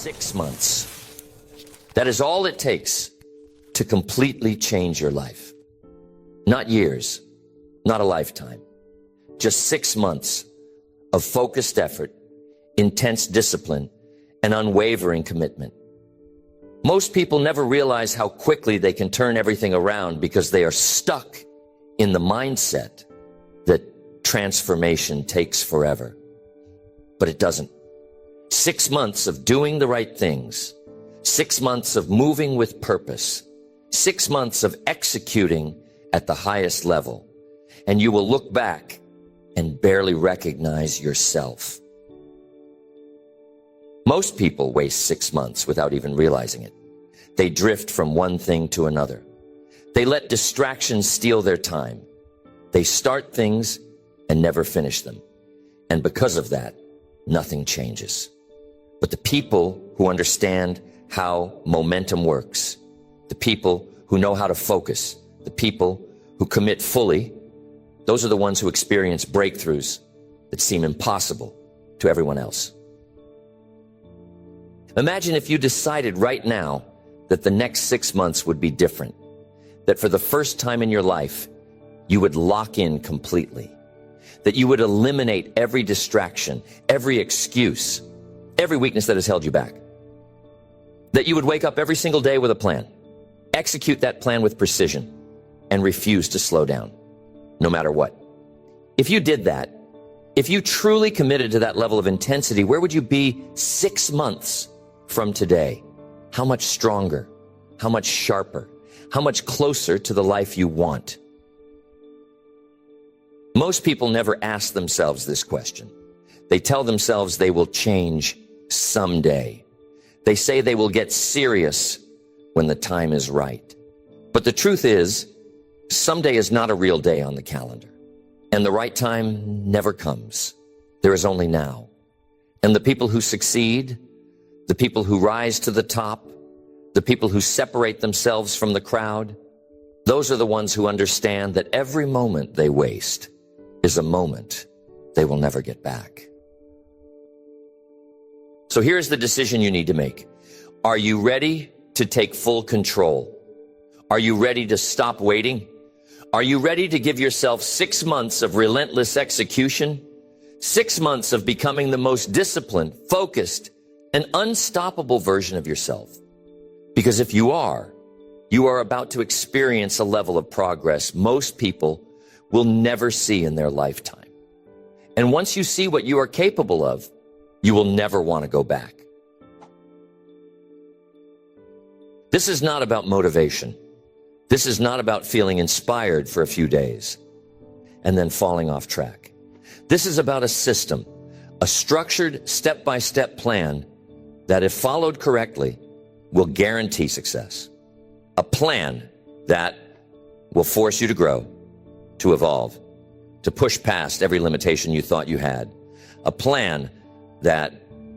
6 months. That is all it takes to completely change your life. Not years, not a lifetime. Just 6 months of focused effort, intense discipline, and unwavering commitment. Most people never realize how quickly they can turn everything around because they are stuck in the mindset that transformation takes forever. But it doesn't. 6 months of doing the right things, 6 months of moving with purpose, 6 months of executing at the highest level, and you will look back and barely recognize yourself. Most people waste 6 months without even realizing it. They drift from one thing to another. They let distractions steal their time. They start things and never finish them. And because of that, nothing changes. But the people who understand how momentum works, the people who know how to focus, the people who commit fully, those are the ones who experience breakthroughs that seem impossible to everyone else. Imagine if you decided right now that the next 6 months would be different, that for the first time in your life, you would lock in completely, that you would eliminate every distraction, every excuse, every weakness that has held you back, that you would wake up every single day with a plan, execute that plan with precision, and refuse to slow down, no matter what. If you did that, if you truly committed to that level of intensity, where would you be 6 months from today? How much stronger? How much sharper? How much closer to the life you want? Most people never ask themselves this question. They tell themselves they will change someday. They say they will get serious when the time is right. But the truth is, someday is not a real day on the calendar. And the right time never comes. There is only now. And the people who succeed, the people who rise to the top, the people who separate themselves from the crowd, those are the ones who understand that every moment they waste is a moment they will never get back. So here's the decision you need to make. Are you ready to take full control? Are you ready to stop waiting? Are you ready to give yourself 6 months of relentless execution? 6 months of becoming the most disciplined, focused, and unstoppable version of yourself? Because if you are about to experience a level of progress most people will never see in their lifetime. And once you see what you are capable of, you will never want to go back. This is not about motivation. This is not about feeling inspired for a few days and then falling off track. This is about a system, a structured step-by-step plan that, if followed correctly, will guarantee success. A plan that will force you to grow, to evolve, to push past every limitation you thought you had. A plan that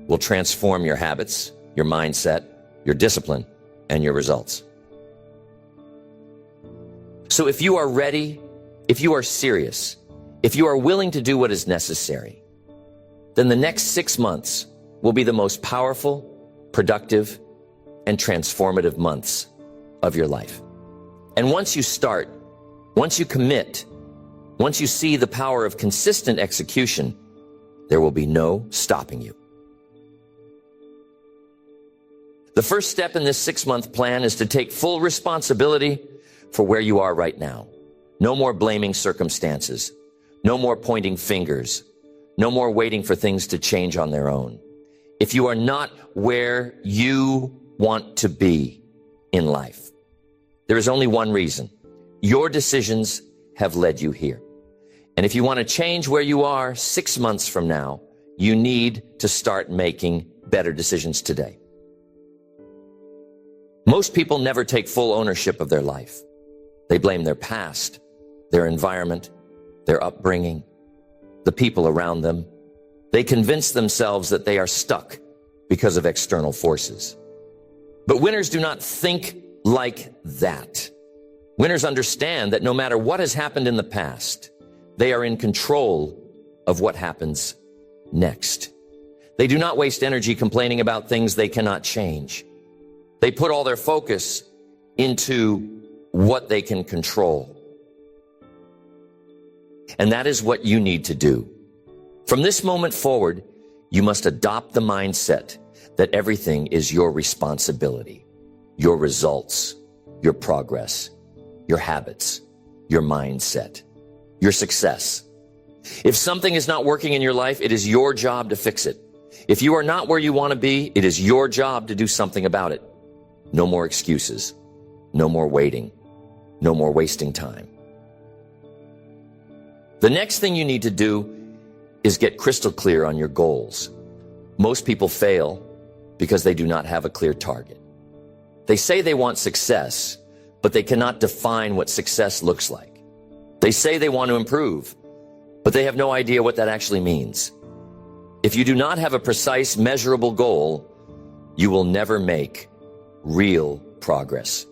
will transform your habits, your mindset, your discipline, and your results. So if you are ready, if you are serious, if you are willing to do what is necessary, then the next 6 months will be the most powerful, productive, and transformative months of your life. And once you start, once you commit, once you see the power of consistent execution, there will be no stopping you. The first step in this 6-month plan is to take full responsibility for where you are right now. No more blaming circumstances. No more pointing fingers. No more waiting for things to change on their own. If you are not where you want to be in life, there is only one reason. Your decisions have led you here. And if you want to change where you are 6 months from now, you need to start making better decisions today. Most people never take full ownership of their life. They blame their past, their environment, their upbringing, the people around them. They convince themselves that they are stuck because of external forces. But winners do not think like that. Winners understand that no matter what has happened in the past, they are in control of what happens next. They do not waste energy complaining about things they cannot change. They put all their focus into what they can control. And that is what you need to do. From this moment forward, you must adopt the mindset that everything is your responsibility, your results, your progress, your habits, your mindset, your success. If something is not working in your life, it is your job to fix it. If you are not where you want to be, it is your job to do something about it. No more excuses. No more waiting. No more wasting time. The next thing you need to do is get crystal clear on your goals. Most people fail because they do not have a clear target. They say they want success, but they cannot define what success looks like. They say they want to improve, but they have no idea what that actually means. If you do not have a precise, measurable goal, you will never make real progress.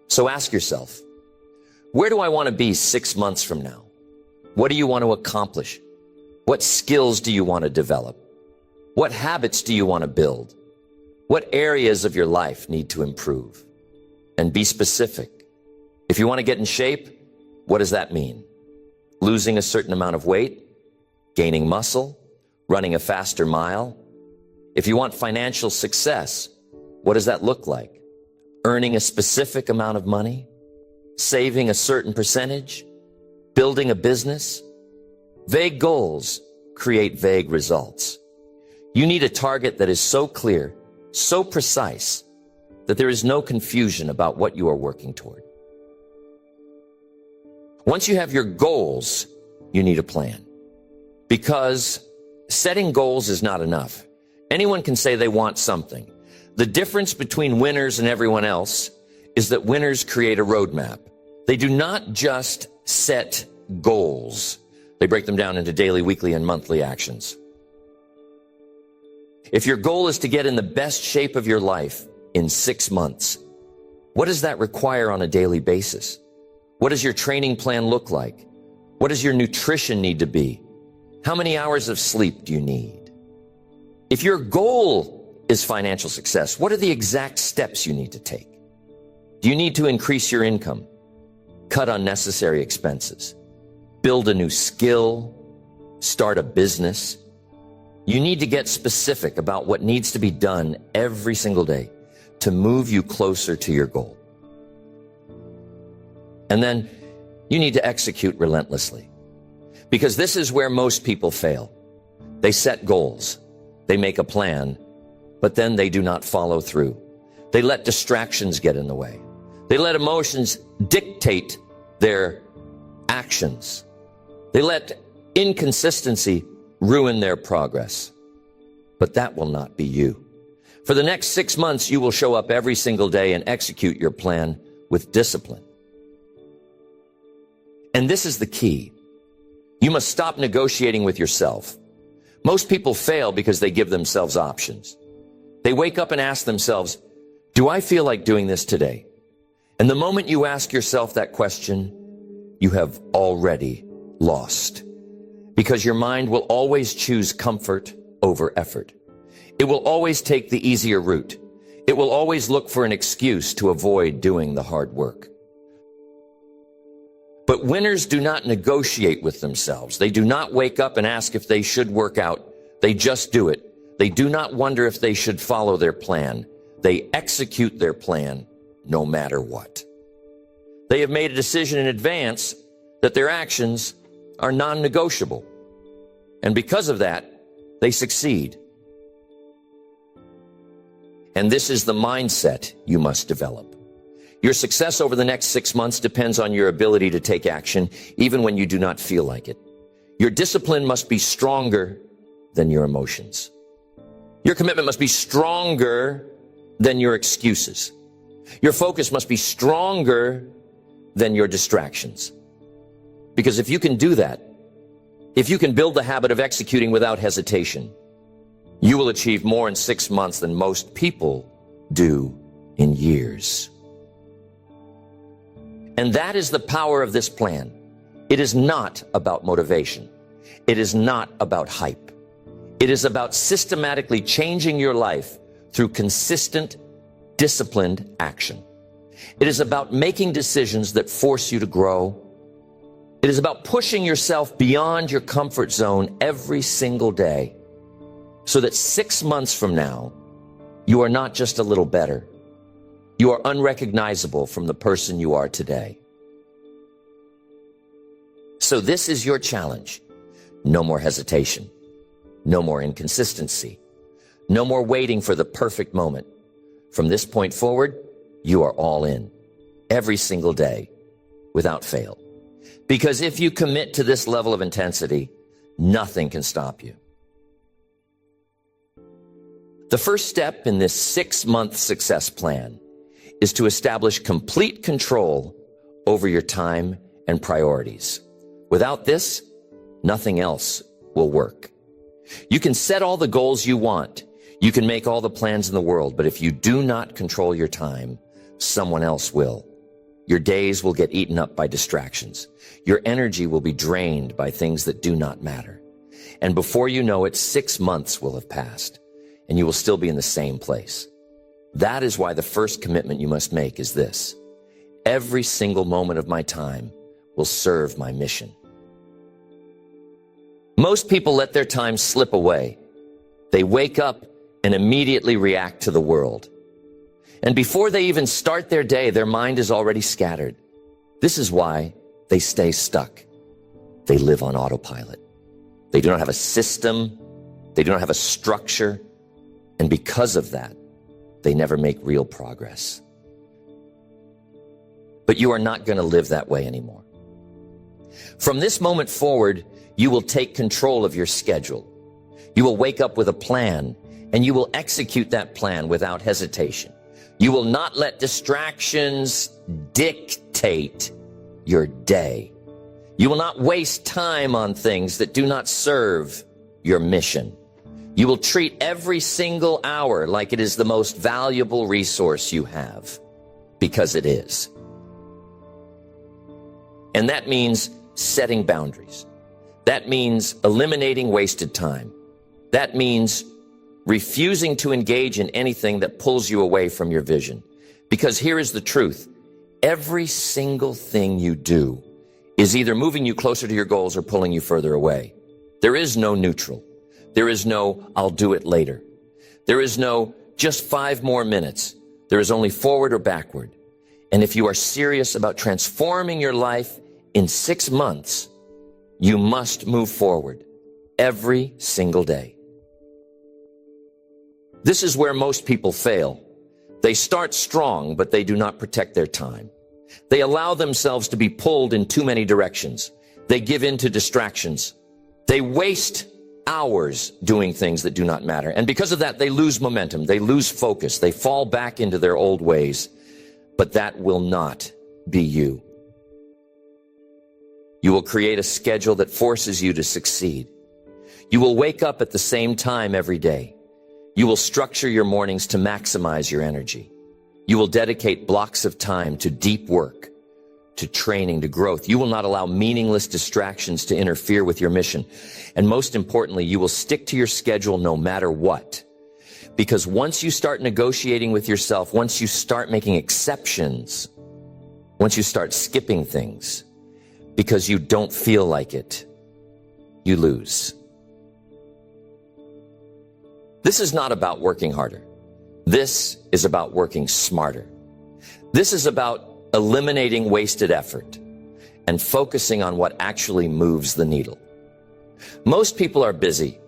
So ask yourself, where do I want to be 6 months from now? What do you want to accomplish? What skills do you want to develop? What habits do you want to build? What areas of your life need to improve? And be specific. If you want to get in shape, what does that mean? Losing a certain amount of weight? Gaining muscle? Running a faster mile? If you want financial success, what does that look like? Earning a specific amount of money? Saving a certain percentage? Building a business? Vague goals create vague results. You need a target that is so clear, so precise, that there is no confusion about what you are working toward. Once you have your goals, you need a plan. Because setting goals is not enough. Anyone can say they want something. The difference between winners and everyone else is that winners create a roadmap. They do not just set goals. They break them down into daily, weekly, and monthly actions. If your goal is to get in the best shape of your life in 6 months, what does that require on a daily basis? What does your training plan look like? What does your nutrition need to be? How many hours of sleep do you need? If your goal is financial success, what are the exact steps you need to take? Do you need to increase your income? Cut unnecessary expenses? Build a new skill? Start a business? You need to get specific about what needs to be done every single day to move you closer to your goal. And then you need to execute relentlessly. Because this is where most people fail. They set goals. They make a plan, but then they do not follow through. They let distractions get in the way. They let emotions dictate their actions. They let inconsistency ruin their progress. But that will not be you. For the next 6 months, you will show up every single day and execute your plan with discipline. And this is the key. You must stop negotiating with yourself. Most people fail because they give themselves options. They wake up and ask themselves, do I feel like doing this today? And the moment you ask yourself that question, you have already lost. Because your mind will always choose comfort over effort. It will always take the easier route. It will always look for an excuse to avoid doing the hard work. But winners do not negotiate with themselves. They do not wake up and ask if they should work out. They just do it. They do not wonder if they should follow their plan. They execute their plan no matter what. They have made a decision in advance that their actions are non-negotiable. And because of that, they succeed. And this is the mindset you must develop. Your success over the next 6 months depends on your ability to take action, even when you do not feel like it. Your discipline must be stronger than your emotions. Your commitment must be stronger than your excuses. Your focus must be stronger than your distractions. Because if you can do that, if you can build the habit of executing without hesitation, you will achieve more in 6 months than most people do in years. And that is the power of this plan. It is not about motivation. It is not about hype. It is about systematically changing your life through consistent, disciplined action. It is about making decisions that force you to grow. It is about pushing yourself beyond your comfort zone every single day so that 6 months from now, you are not just a little better. You are unrecognizable from the person you are today. So this is your challenge. No more hesitation. No more inconsistency. No more waiting for the perfect moment. From this point forward, you are all in, every single day, without fail. Because if you commit to this level of intensity, nothing can stop you. The first step in this 6-month success plan is to establish complete control over your time and priorities. Without this, nothing else will work. You can set all the goals you want. You can make all the plans in the world, but if you do not control your time, someone else will. Your days will get eaten up by distractions. Your energy will be drained by things that do not matter. And before you know it, 6 months will have passed, and you will still be in the same place. That is why the first commitment you must make is this: every single moment of my time will serve my mission. Most people let their time slip away. They wake up and immediately react to the world. And before they even start their day, their mind is already scattered. This is why they stay stuck. They live on autopilot. They do not have a system. They do not have a structure. And because of that, they never make real progress. But you are not going to live that way anymore. From this moment forward, you will take control of your schedule. You will wake up with a plan, and you will execute that plan without hesitation. You will not let distractions dictate your day. You will not waste time on things that do not serve your mission. You will treat every single hour like it is the most valuable resource you have, because it is. And that means setting boundaries. That means eliminating wasted time. That means refusing to engage in anything that pulls you away from your vision. Because here is the truth. Every single thing you do is either moving you closer to your goals or pulling you further away. There is no neutral. There is no, I'll do it later. There is no, just 5 more minutes. There is only forward or backward. And if you are serious about transforming your life in 6 months, you must move forward every single day. This is where most people fail. They start strong, but they do not protect their time. They allow themselves to be pulled in too many directions. They give in to distractions. They waste hours doing things that do not matter. And because of that, they lose momentum. They lose focus. They fall back into their old ways. But that will not be you. You will create a schedule that forces you to succeed. You will wake up at the same time every day. You will structure your mornings to maximize your energy. You will dedicate blocks of time to deep work, to training, to growth. You will not allow meaningless distractions to interfere with your mission. And most importantly, you will stick to your schedule no matter what. Because once you start negotiating with yourself, once you start making exceptions, once you start skipping things, because you don't feel like it, you lose. This is not about working harder. This is about working smarter. This is about eliminating wasted effort and focusing on what actually moves the needle. Most people are busy,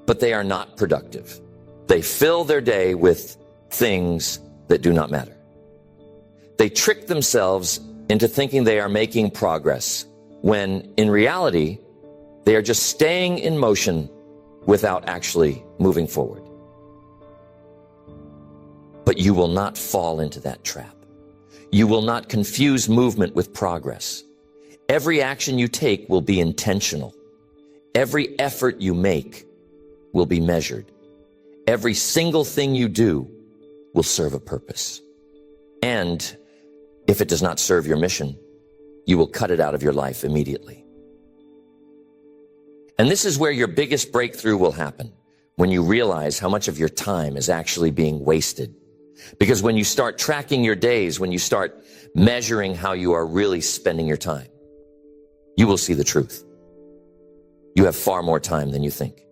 but they are not productive. They fill their day with things that do not matter. They trick themselves into thinking they are making progress, when in reality, they are just staying in motion without actually moving forward. But you will not fall into that trap. You will not confuse movement with progress. Every action you take will be intentional. Every effort you make will be measured. Every single thing you do will serve a purpose. And if it does not serve your mission, you will cut it out of your life immediately. And this is where your biggest breakthrough will happen. when you realize how much of your time is actually being wasted. Because when you start tracking your days, when you start measuring how you are really spending your time, you will see the truth. You have far more time than you think.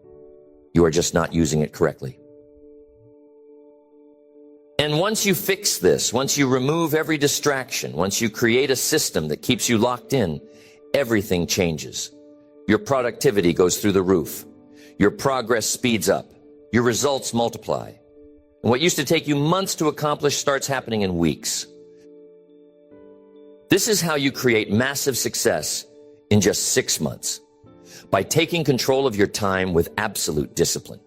You are just not using it correctly. And once you fix this, once you remove every distraction, once you create a system that keeps you locked in, everything changes. Your productivity goes through the roof. Your progress speeds up. Your results multiply. And what used to take you months to accomplish starts happening in weeks. This is how you create massive success in just 6 months. By taking control of your time with absolute discipline.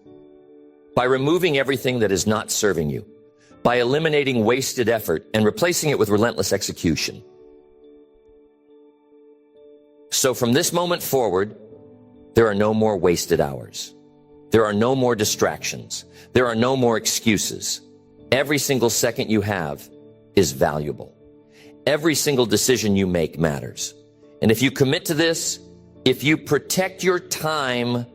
By removing everything that is not serving you. By eliminating wasted effort and replacing it with relentless execution. So from this moment forward, there are no more wasted hours. There are no more distractions. There are no more excuses. Every single second you have is valuable. Every single decision you make matters. And if you commit to this, if you protect your time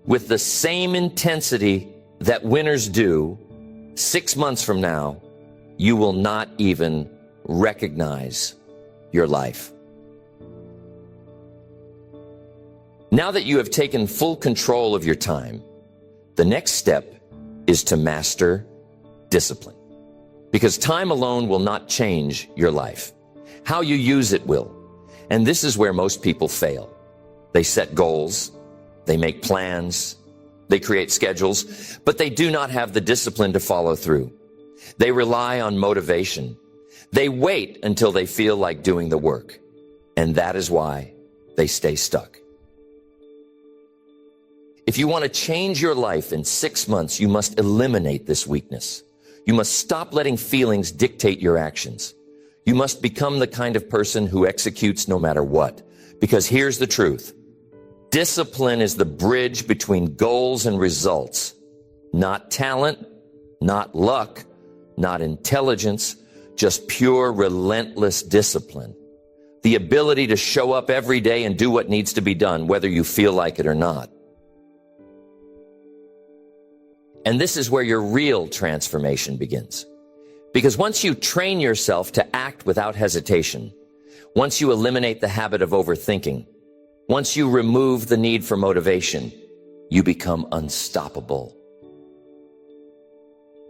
with the same intensity that winners do, 6 months from now, you will not even recognize your life. Now that you have taken full control of your time, the next step is to master discipline. Because time alone will not change your life. How you use it will. And this is where most people fail. They set goals, they make plans, they create schedules, but they do not have the discipline to follow through. They rely on motivation. They wait until they feel like doing the work. And that is why they stay stuck. If you want to change your life in 6 months, you must eliminate this weakness. You must stop letting feelings dictate your actions. You must become the kind of person who executes no matter what. Because here's the truth. Discipline is the bridge between goals and results. Not talent, not luck, not intelligence, just pure relentless discipline. The ability to show up every day and do what needs to be done, whether you feel like it or not. And this is where your real transformation begins. Because once you train yourself to act without hesitation, once you eliminate the habit of overthinking, once you remove the need for motivation, you become unstoppable.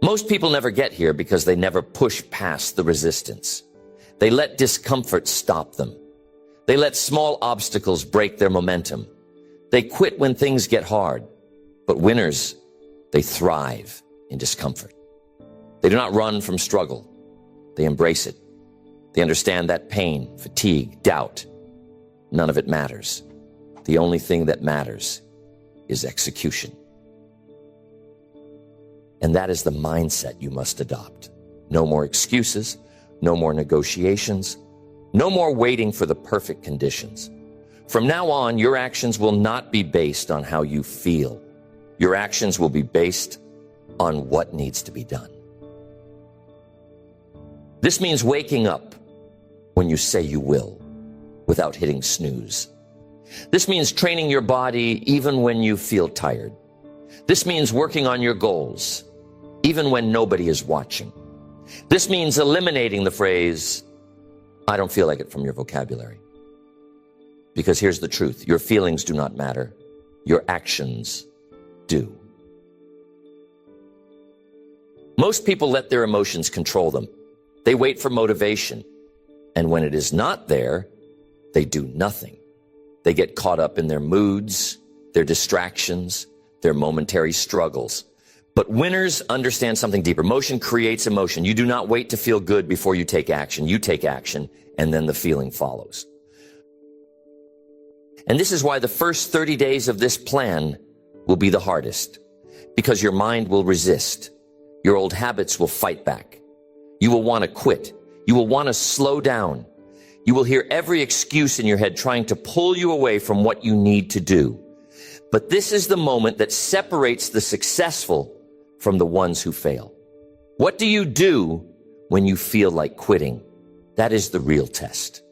Most people never get here because they never push past the resistance. They let discomfort stop them. They let small obstacles break their momentum. They quit when things get hard. But winners, they thrive in discomfort. They do not run from struggle. They embrace it. They understand that pain, fatigue, doubt, none of it matters. The only thing that matters is execution. And that is the mindset you must adopt. No more excuses, no more negotiations, no more waiting for the perfect conditions. From now on, your actions will not be based on how you feel. Your actions will be based on what needs to be done. This means waking up when you say you will, without hitting snooze. This means training your body even when you feel tired. This means working on your goals, even when nobody is watching. This means eliminating the phrase, "I don't feel like it," from your vocabulary. Because here's the truth, your feelings do not matter. Your actions do. Most people let their emotions control them. They wait for motivation. And when it is not there, they do nothing. They get caught up in their moods, their distractions, their momentary struggles. But winners understand something deeper. Motion creates emotion. You do not wait to feel good before you take action. You take action, and then the feeling follows. And this is why the first 30 days of this plan will be the hardest. Because your mind will resist. Your old habits will fight back. You will want to quit. You will want to slow down. You will hear every excuse in your head trying to pull you away from what you need to do. But this is the moment that separates the successful from the ones who fail. What do you do when you feel like quitting? That is the real test.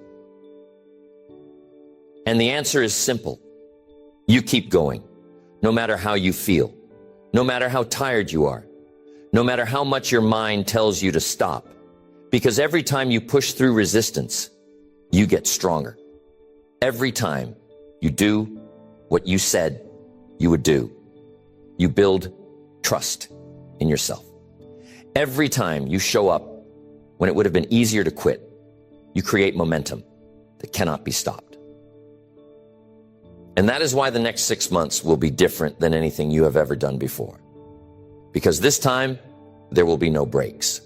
And the answer is simple. You keep going, no matter how you feel, no matter how tired you are, no matter how much your mind tells you to stop, because every time you push through resistance, you get stronger. Every time you do what you said you would do, you build trust in yourself. Every time you show up when it would have been easier to quit, you create momentum that cannot be stopped. And that is why the next 6 months will be different than anything you have ever done before. Because this time, there will be no breaks.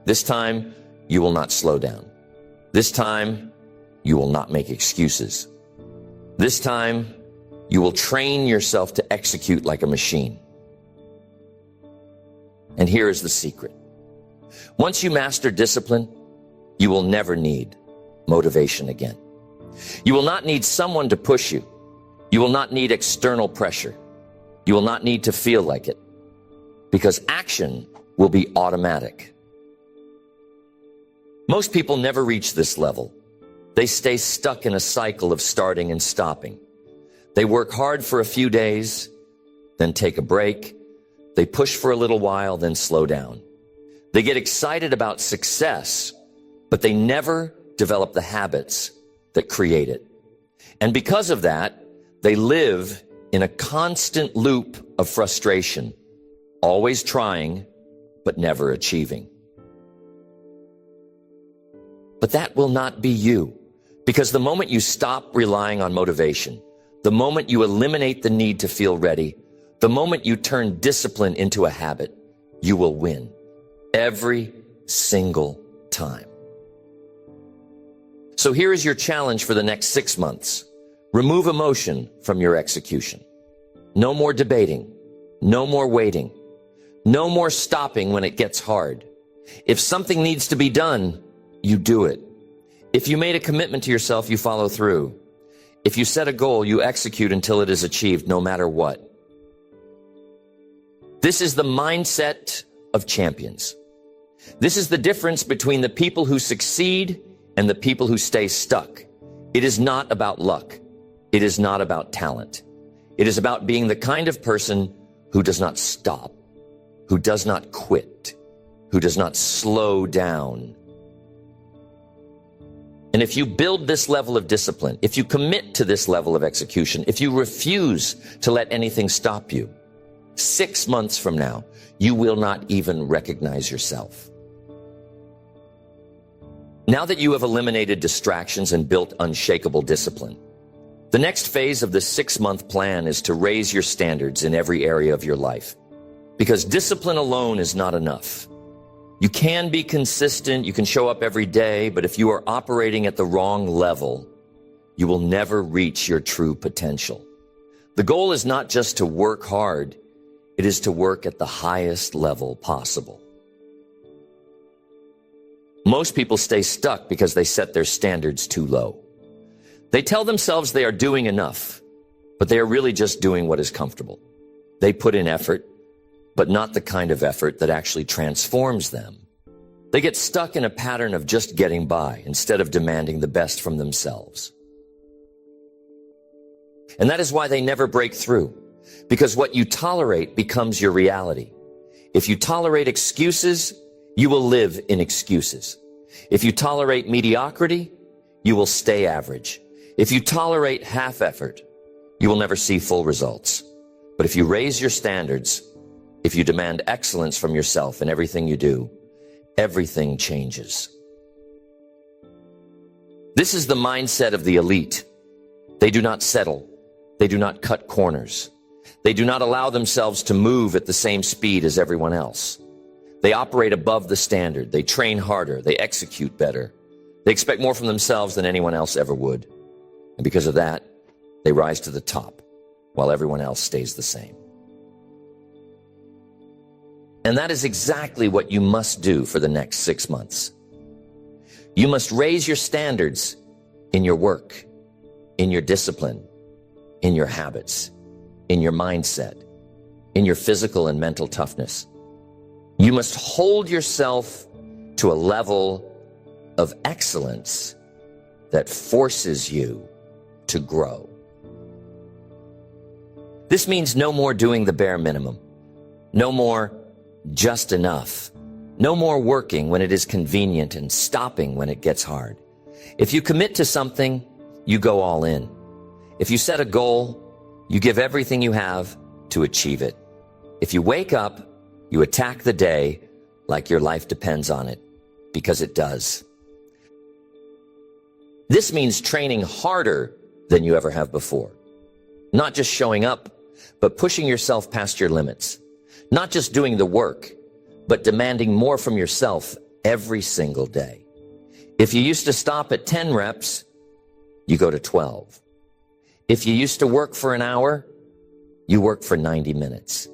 This time, you will not slow down. This time, you will not make excuses. This time, you will train yourself to execute like a machine. And here is the secret. Once you master discipline, you will never need motivation again. You will not need someone to push you. You will not need external pressure. You will not need to feel like it, because action will be automatic. Most people never reach this level. They stay stuck in a cycle of starting and stopping. They work hard for a few days, then take a break. They push for a little while, then slow down. They get excited about success, but they never develop the habits that create it. And because of that, they live in a constant loop of frustration, always trying, but never achieving. But that will not be you, because the moment you stop relying on motivation, the moment you eliminate the need to feel ready, the moment you turn discipline into a habit, you will win every single time. So here is your challenge for the next 6 months. Remove emotion from your execution. No more debating. No more waiting. No more stopping when it gets hard. If something needs to be done, you do it. If you made a commitment to yourself, you follow through. If you set a goal, you execute until it is achieved, no matter what. This is the mindset of champions. This is the difference between the people who succeed and the people who stay stuck. It is not about luck. It is not about talent. It is about being the kind of person who does not stop, who does not quit, who does not slow down. And if you build this level of discipline, if you commit to this level of execution, if you refuse to let anything stop you, 6 months from now, you will not even recognize yourself. Now that you have eliminated distractions and built unshakable discipline, the next phase of the 6-month plan is to raise your standards in every area of your life. Because discipline alone is not enough. You can be consistent, you can show up every day, but if you are operating at the wrong level, you will never reach your true potential. The goal is not just to work hard, it is to work at the highest level possible. Most people stay stuck because they set their standards too low. They tell themselves they are doing enough, but they are really just doing what is comfortable. They put in effort, but not the kind of effort that actually transforms them. They get stuck in a pattern of just getting by instead of demanding the best from themselves. And that is why they never break through, because what you tolerate becomes your reality. If you tolerate excuses, you will live in excuses. If you tolerate mediocrity, you will stay average. If you tolerate half effort, you will never see full results. But if you raise your standards, if you demand excellence from yourself in everything you do, everything changes. This is the mindset of the elite. They do not settle. They do not cut corners. They do not allow themselves to move at the same speed as everyone else. They operate above the standard. They train harder. They execute better. They expect more from themselves than anyone else ever would. And because of that, they rise to the top while everyone else stays the same. And that is exactly what you must do for the next 6 months. You must raise your standards in your work, in your discipline, in your habits, in your mindset, in your physical and mental toughness. You must hold yourself to a level of excellence that forces you to grow. This means no more doing the bare minimum. No more just enough. No more working when it is convenient and stopping when it gets hard. If you commit to something, you go all in. If you set a goal, you give everything you have to achieve it. If you wake up, you attack the day like your life depends on it, because it does. This means training harder than you ever have before. Not just showing up, but pushing yourself past your limits. Not just doing the work, but demanding more from yourself every single day. If you used to stop at 10 reps, you go to 12. If you used to work for an hour, you work for 90 minutes.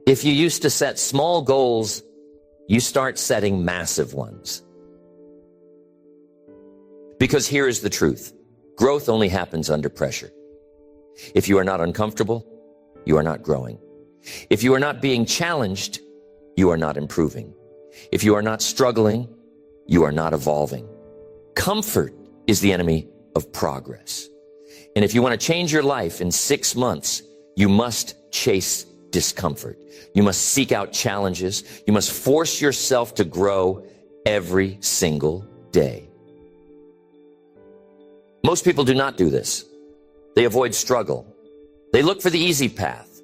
If you used to set small goals, you start setting massive ones. Because here is the truth. Growth only happens under pressure. If you are not uncomfortable, you are not growing. If you are not being challenged, you are not improving. If you are not struggling, you are not evolving. Comfort is the enemy of progress. And if you want to change your life in 6 months, you must chase discomfort. You must seek out challenges. You must force yourself to grow every single day. Most people do not do this. They avoid struggle. They look for the easy path.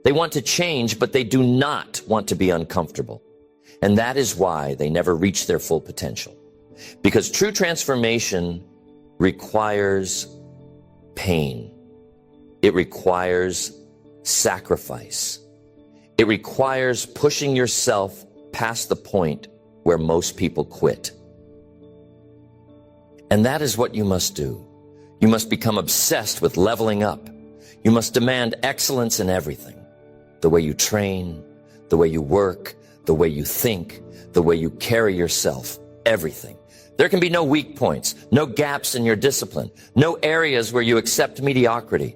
They want to change, but they do not want to be uncomfortable. And that is why they never reach their full potential. Because true transformation requires pain. It requires sacrifice. It requires pushing yourself past the point where most people quit. And that is what you must do. You must become obsessed with leveling up. You must demand excellence in everything. The way you train, the way you work, the way you think, the way you carry yourself, everything. There can be no weak points, no gaps in your discipline, no areas where you accept mediocrity.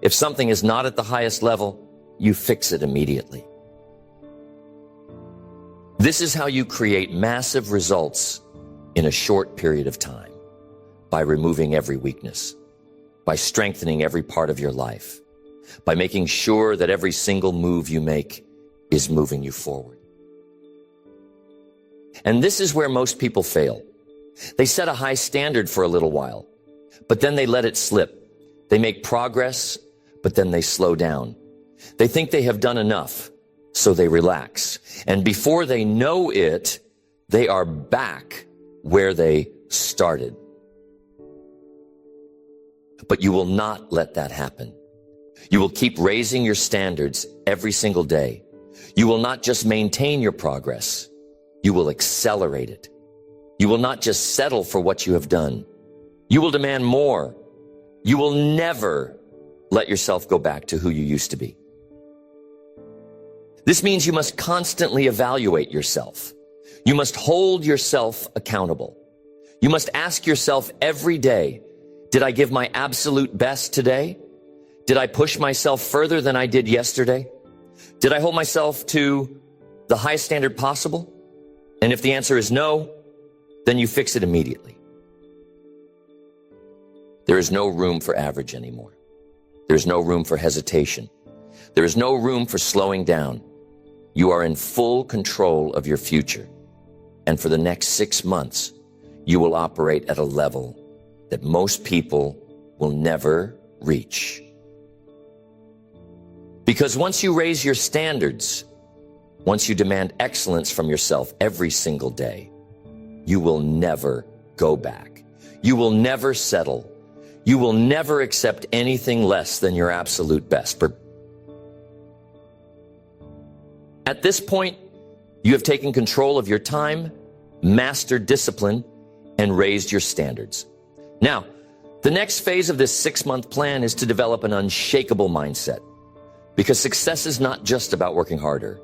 If something is not at the highest level, you fix it immediately. This is how you create massive results in a short period of time. By removing every weakness, by strengthening every part of your life, by making sure that every single move you make is moving you forward. And this is where most people fail. They set a high standard for a little while, but then they let it slip. They make progress, but then they slow down. They think they have done enough, so they relax. And before they know it, they are back where they started. But you will not let that happen. You will keep raising your standards every single day. You will not just maintain your progress. You will accelerate it. You will not just settle for what you have done. You will demand more. You will never let yourself go back to who you used to be. This means you must constantly evaluate yourself. You must hold yourself accountable. You must ask yourself every day, did I give my absolute best today? Did I push myself further than I did yesterday? Did I hold myself to the highest standard possible? And if the answer is no, then you fix it immediately. There is no room for average anymore. There's no room for hesitation. There is no room for slowing down. You are in full control of your future. And for the next 6 months, you will operate at a level that most people will never reach. Because once you raise your standards, once you demand excellence from yourself every single day, you will never go back. You will never settle. You will never accept anything less than your absolute best. At this point, you have taken control of your time, mastered discipline, and raised your standards. Now, the next phase of this 6-month plan is to develop an unshakable mindset. Because success is not just about working harder.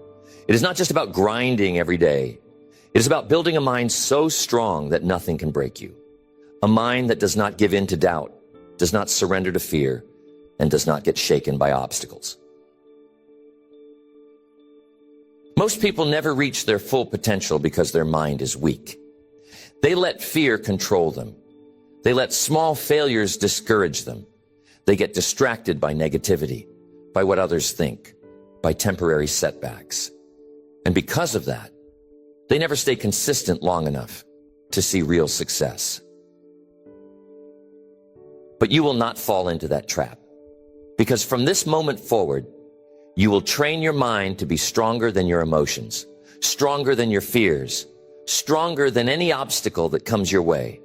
It is not just about grinding every day. It is about building a mind so strong that nothing can break you. A mind that does not give in to doubt, does not surrender to fear, and does not get shaken by obstacles. Most people never reach their full potential because their mind is weak. They let fear control them. They let small failures discourage them. They get distracted by negativity, by what others think, by temporary setbacks. And because of that, they never stay consistent long enough to see real success. But you will not fall into that trap, because from this moment forward, you will train your mind to be stronger than your emotions, stronger than your fears, stronger than any obstacle that comes your way.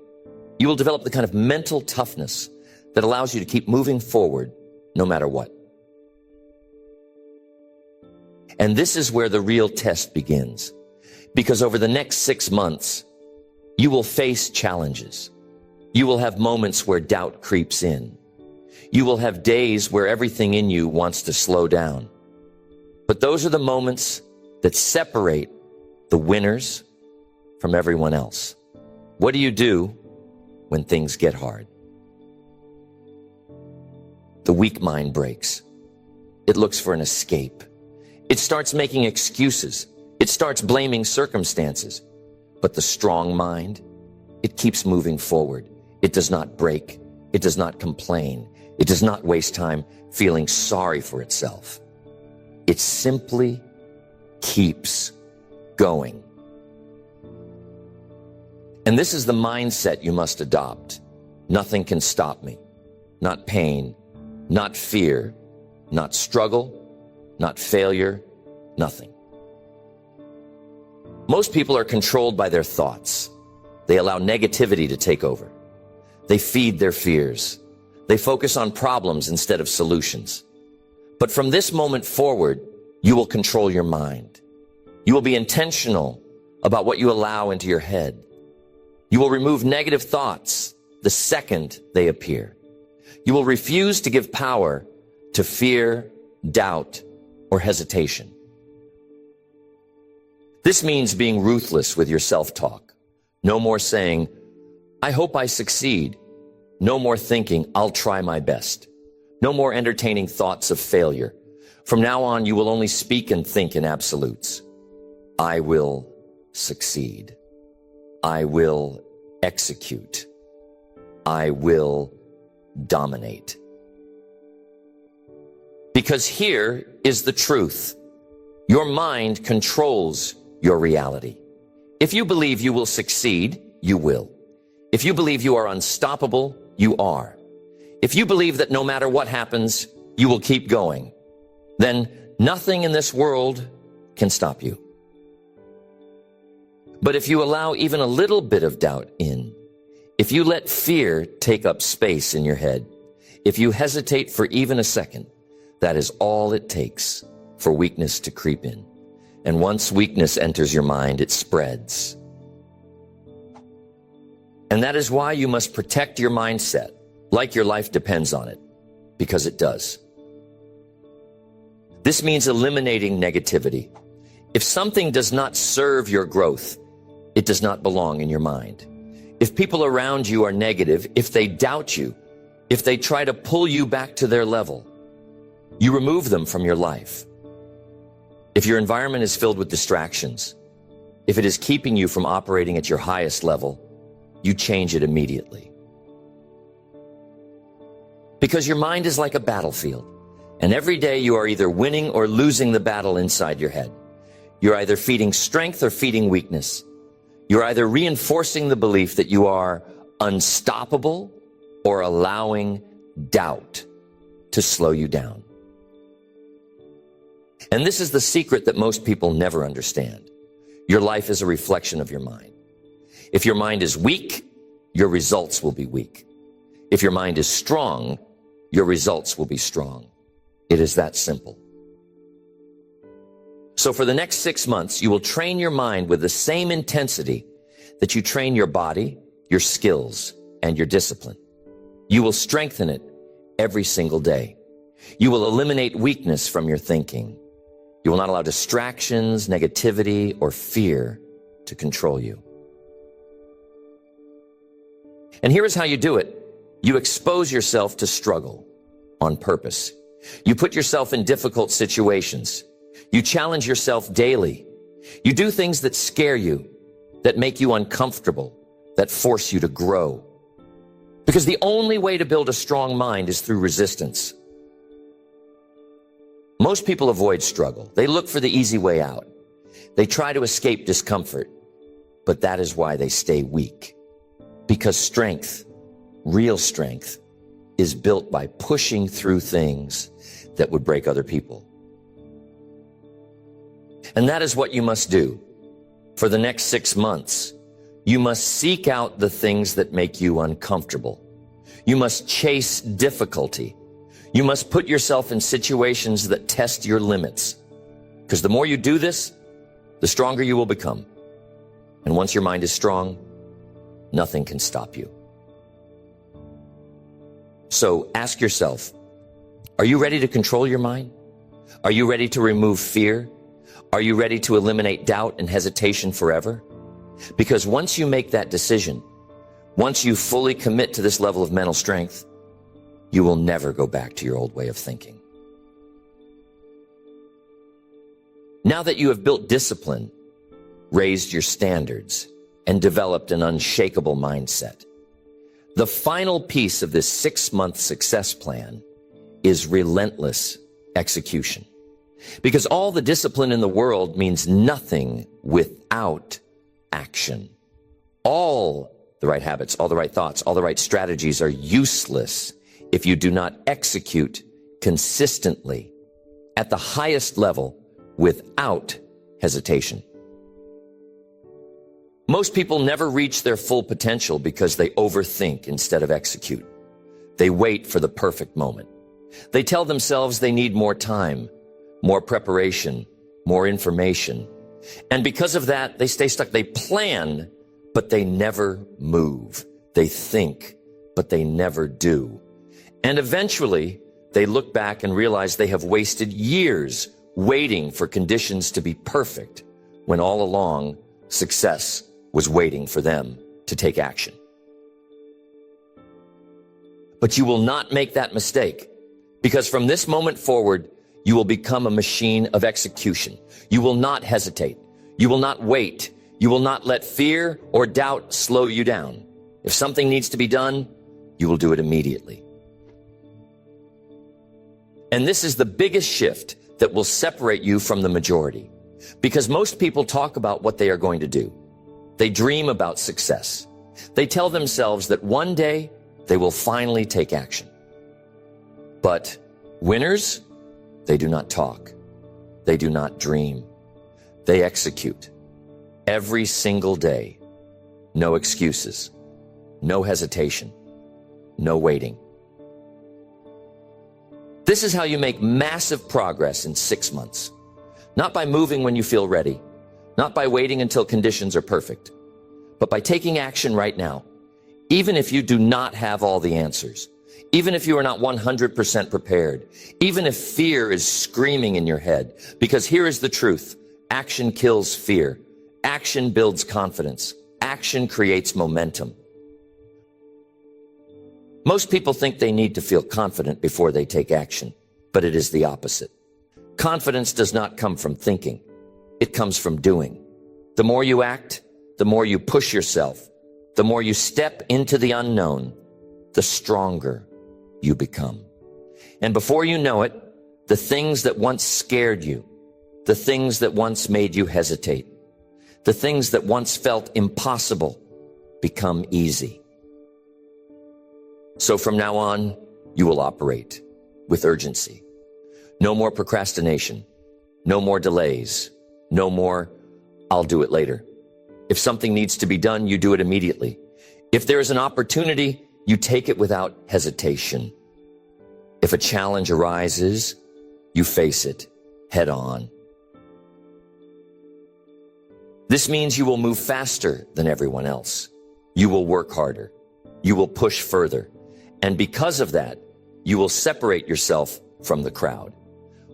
You will develop the kind of mental toughness that allows you to keep moving forward no matter what. And this is where the real test begins, because over the next 6 months, you will face challenges. You will have moments where doubt creeps in. You will have days where everything in you wants to slow down. But those are the moments that separate the winners from everyone else. What do you do when things get hard? The weak mind breaks. It looks for an escape. It starts making excuses. It starts blaming circumstances. But the strong mind, it keeps moving forward. It does not break. It does not complain. It does not waste time feeling sorry for itself. It simply keeps going. And this is the mindset you must adopt. Nothing can stop me. Not pain, not fear, not struggle, not failure, nothing. Most people are controlled by their thoughts. They allow negativity to take over. They feed their fears. They focus on problems instead of solutions. But from this moment forward, you will control your mind. You will be intentional about what you allow into your head. You will remove negative thoughts the second they appear. You will refuse to give power to fear, doubt, or hesitation. This means being ruthless with your self-talk. No more saying, I hope I succeed. No more thinking, I'll try my best. No more entertaining thoughts of failure. From now on, you will only speak and think in absolutes. I will succeed. I will execute. I will dominate. Because here is the truth. Your mind controls your reality. If you believe you will succeed, you will. If you believe you are unstoppable, you are. If you believe that no matter what happens, you will keep going, then nothing in this world can stop you. But if you allow even a little bit of doubt in, if you let fear take up space in your head, if you hesitate for even a second, that is all it takes for weakness to creep in. And once weakness enters your mind, it spreads. And that is why you must protect your mindset, like your life depends on it, because it does. This means eliminating negativity. If something does not serve your growth, it does not belong in your mind. If people around you are negative, if they doubt you, if they try to pull you back to their level, you remove them from your life. If your environment is filled with distractions, if it is keeping you from operating at your highest level, you change it immediately. Because your mind is like a battlefield, and every day you are either winning or losing the battle inside your head. You're either feeding strength or feeding weakness. You're either reinforcing the belief that you are unstoppable or allowing doubt to slow you down. And this is the secret that most people never understand. Your life is a reflection of your mind. If your mind is weak, your results will be weak. If your mind is strong, your results will be strong. It is that simple. So for the next 6 months, you will train your mind with the same intensity that you train your body, your skills, and your discipline. You will strengthen it every single day. You will eliminate weakness from your thinking. You will not allow distractions, negativity, or fear to control you. And here is how you do it. You expose yourself to struggle on purpose. You put yourself in difficult situations. You challenge yourself daily. You do things that scare you, that make you uncomfortable, that force you to grow. Because the only way to build a strong mind is through resistance. Most people avoid struggle. They look for the easy way out. They try to escape discomfort, but that is why they stay weak. Because strength, real strength, is built by pushing through things that would break other people. And that is what you must do. For the next 6 months, you must seek out the things that make you uncomfortable. You must chase difficulty. You must put yourself in situations that test your limits. Because the more you do this, the stronger you will become. And once your mind is strong, nothing can stop you. So ask yourself, are you ready to control your mind? Are you ready to remove fear? Are you ready to eliminate doubt and hesitation forever? Because once you make that decision, once you fully commit to this level of mental strength, you will never go back to your old way of thinking. Now that you have built discipline, raised your standards, and developed an unshakable mindset, the final piece of this 6-month success plan is relentless execution. Because all the discipline in the world means nothing without action. All the right habits, all the right thoughts, all the right strategies are useless if you do not execute consistently at the highest level without hesitation. Most people never reach their full potential because they overthink instead of execute. They wait for the perfect moment. They tell themselves they need more time, more preparation, more information. And because of that, they stay stuck. They plan, but they never move. They think, but they never do. And eventually, they look back and realize they have wasted years waiting for conditions to be perfect, when all along, success was waiting for them to take action. But you will not make that mistake, because from this moment forward, you will become a machine of execution. You will not hesitate. You will not wait. You will not let fear or doubt slow you down. If something needs to be done, you will do it immediately. And this is the biggest shift that will separate you from the majority. Because most people talk about what they are going to do. They dream about success. They tell themselves that one day they will finally take action. But winners, they do not talk. They do not dream. They execute every single day. No excuses, no hesitation, no waiting. This is how you make massive progress in 6 months. Not by moving when you feel ready, not by waiting until conditions are perfect, but by taking action right now. Even if you do not have all the answers, even if you are not 100% prepared, even if fear is screaming in your head, because here is the truth. Action kills fear. Action builds confidence. Action creates momentum. Most people think they need to feel confident before they take action, but it is the opposite. Confidence does not come from thinking. It comes from doing. The more you act, the more you push yourself, the more you step into the unknown, the stronger you become. And before you know it, the things that once scared you, the things that once made you hesitate, the things that once felt impossible become easy. So from now on, you will operate with urgency. No more procrastination. No more delays. No more, I'll do it later. If something needs to be done, you do it immediately. If there is an opportunity, you take it without hesitation. If a challenge arises, you face it head on. This means you will move faster than everyone else. You will work harder. You will push further. And because of that, you will separate yourself from the crowd.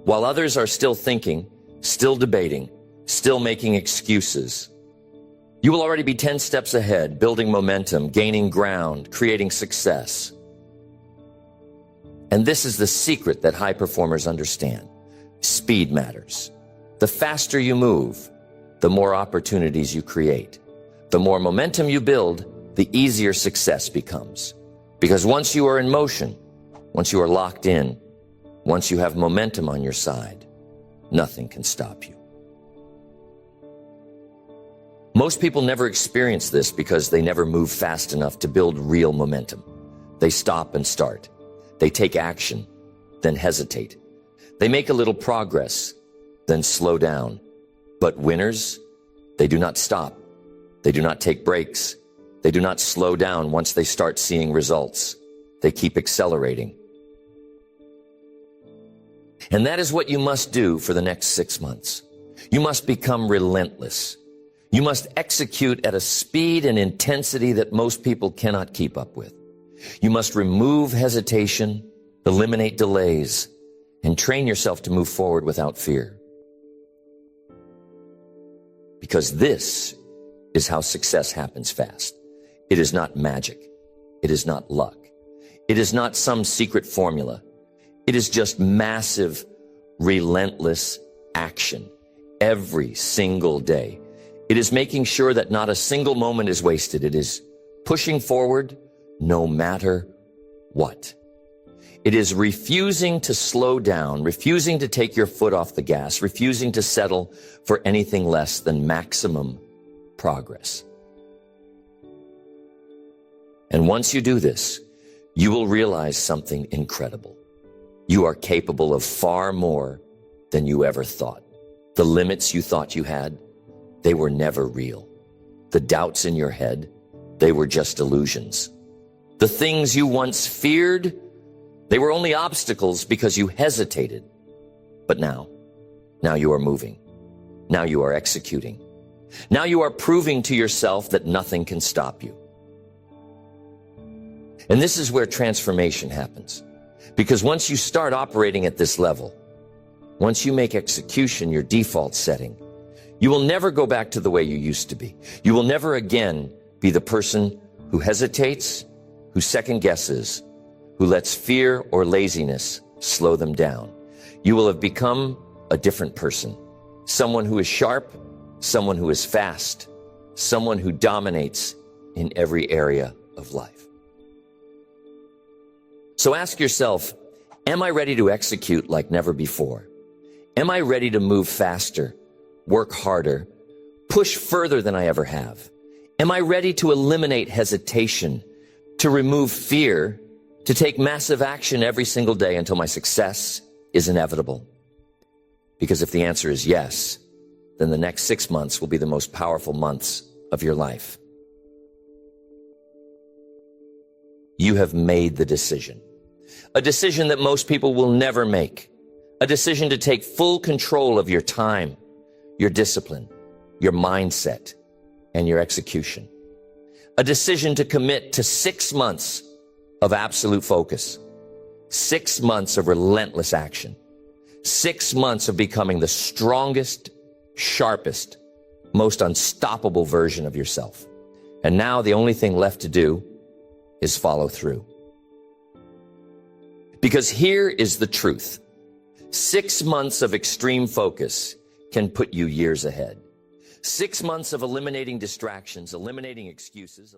While others are still thinking, still debating, still making excuses, you will already be 10 steps ahead, building momentum, gaining ground, creating success. And this is the secret that high performers understand. Speed matters. The faster you move, the more opportunities you create. The more momentum you build, the easier success becomes. Because once you are in motion, once you are locked in, Once you have momentum on your side, nothing can stop you. Most people never experience this because they never move fast enough to build real momentum. They stop and start. They take action, then hesitate. They make a little progress, then slow down. But winners, they do not stop. They do not take breaks. They do not slow down once they start seeing results. They keep accelerating. And that is what you must do for the next 6 months. You must become relentless. You must execute at a speed and intensity that most people cannot keep up with. You must remove hesitation, eliminate delays, and train yourself to move forward without fear. Because this is how success happens fast. It is not magic. It is not luck. It is not some secret formula. It is just massive, relentless action every single day. It is making sure that not a single moment is wasted. It is pushing forward no matter what. It is refusing to slow down, refusing to take your foot off the gas, refusing to settle for anything less than maximum progress. And once you do this, you will realize something incredible. You are capable of far more than you ever thought. The limits you thought you had, they were never real. The doubts in your head, they were just illusions. The things you once feared, they were only obstacles because you hesitated. But now you are moving. Now you are executing. Now you are proving to yourself that nothing can stop you. And this is where transformation happens. Because once you start operating at this level, once you make execution your default setting, you will never go back to the way you used to be. You will never again be the person who hesitates, who second guesses, who lets fear or laziness slow them down. You will have become a different person, someone who is sharp, someone who is fast, someone who dominates in every area of life. So ask yourself, am I ready to execute like never before? Am I ready to move faster, work harder, push further than I ever have? Am I ready to eliminate hesitation, to remove fear, to take massive action every single day until my success is inevitable? Because if the answer is yes, then the next 6 months will be the most powerful months of your life. You have made the decision. A decision that most people will never make. A decision to take full control of your time, your discipline, your mindset, and your execution. A decision to commit to 6 months of absolute focus. 6 months of relentless action. 6 months of becoming the strongest, sharpest, most unstoppable version of yourself. And now the only thing left to do is follow through. Because here is the truth. 6 months of extreme focus can put you years ahead. 6 months of eliminating distractions, eliminating excuses.